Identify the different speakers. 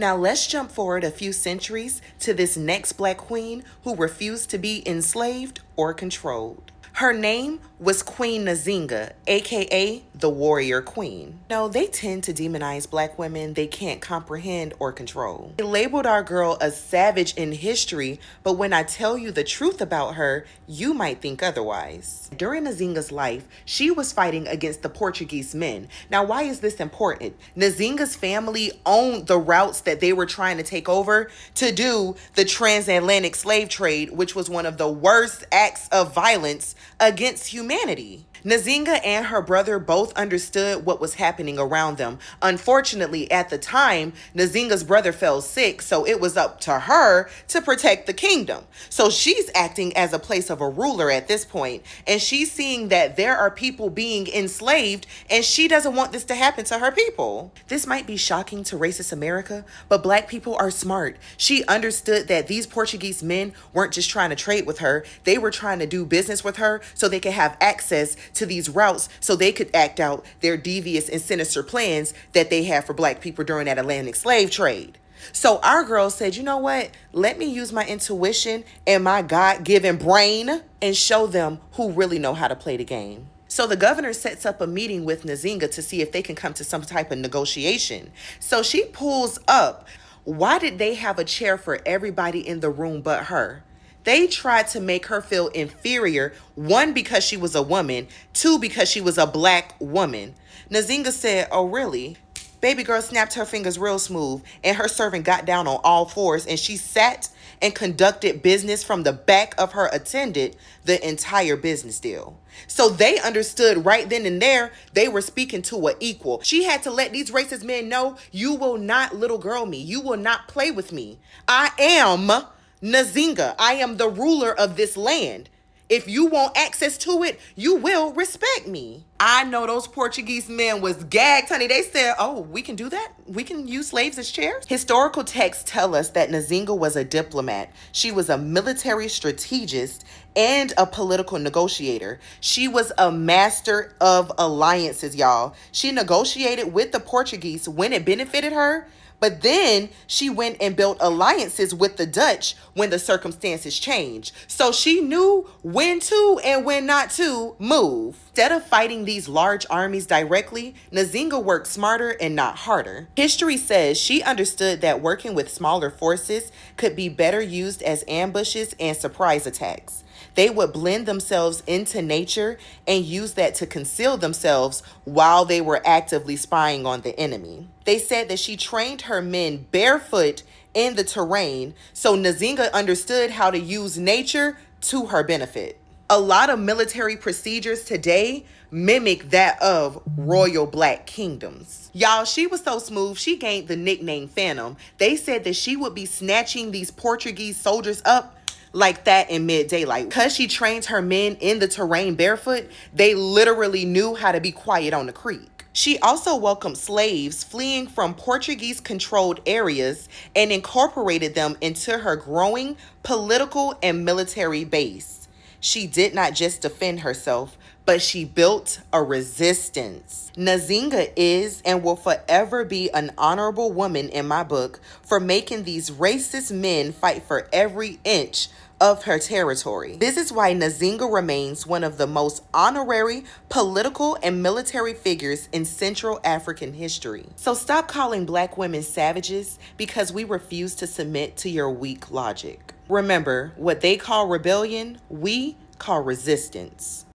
Speaker 1: Now let's jump forward a few centuries to this next black queen who refused to be enslaved or controlled. Her name was Queen Nzinga, aka the Warrior Queen. No, they tend to demonize black women they can't comprehend or control. They labeled our girl a savage in history, but when I tell you the truth about her, you might think otherwise. During Nzinga's life, she was fighting against the Portuguese men. Now, why is this important? Nzinga's family owned the routes that they were trying to take over to do the transatlantic slave trade, which was one of the worst acts of violence against humanity. Nzinga and her brother both understood what was happening around them. Unfortunately, at the time, Nzinga's brother fell sick, so it was up to her to protect the kingdom. So she's acting as a place of a ruler at this point, and she's seeing that there are people being enslaved, and she doesn't want this to happen to her people. This might be shocking to racist America, but black people are smart. She understood that these Portuguese men weren't just trying to trade with her, they were trying to do business with her so they could have access to these routes so they could act out their devious and sinister plans that they had for black people during that Atlantic slave trade. So our girl said, you know what? Let me use my intuition and my God-given brain and show them who really know how to play the game. So the governor sets up a meeting with Nzinga to see if they can come to some type of negotiation. So she pulls up. Why did they have a chair for everybody in the room but her? They tried to make her feel inferior, one, because she was a woman, two, because she was a black woman. Nzinga said, oh, really? Baby girl snapped her fingers real smooth, and her servant got down on all fours, and she sat and conducted business from the back of her attendant the entire business deal. So they understood right then and there they were speaking to an equal. She had to let these racist men know, you will not little girl me. You will not play with me. I am Nzinga. I am the ruler of this land. If you want access to it, you will respect me. I know those Portuguese men was gagged, honey. They said, oh, we can do that? We can use slaves as chairs? Historical texts tell us that Nzinga was a diplomat. She was a military strategist and a political negotiator. She was a master of alliances, y'all. She negotiated with the Portuguese when it benefited her, but then she went and built alliances with the Dutch when the circumstances changed. So she knew when to and when not to move. Instead of fighting these large armies directly, Nzinga worked smarter and not harder. History says she understood that working with smaller forces could be better used as ambushes and surprise attacks. They would blend themselves into nature and use that to conceal themselves while they were actively spying on the enemy. They said that she trained her men barefoot in the terrain, so Nzinga understood how to use nature to her benefit. A lot of military procedures today mimic that of royal black kingdoms. Y'all, she was so smooth, she gained the nickname Phantom. They said that she would be snatching these Portuguese soldiers up like that in mid-daylight. Because she trained her men in the terrain barefoot, they literally knew how to be quiet on the creek. She also welcomed slaves fleeing from Portuguese-controlled areas and incorporated them into her growing political and military base. She did not just defend herself, but she built a resistance. Nzinga is and will forever be an honorable woman in my book for making these racist men fight for every inch of her territory. This is why Nzinga remains one of the most honorary political and military figures in Central African history. So stop calling black women savages because we refuse to submit to your weak logic. Remember, what they call rebellion, we call resistance.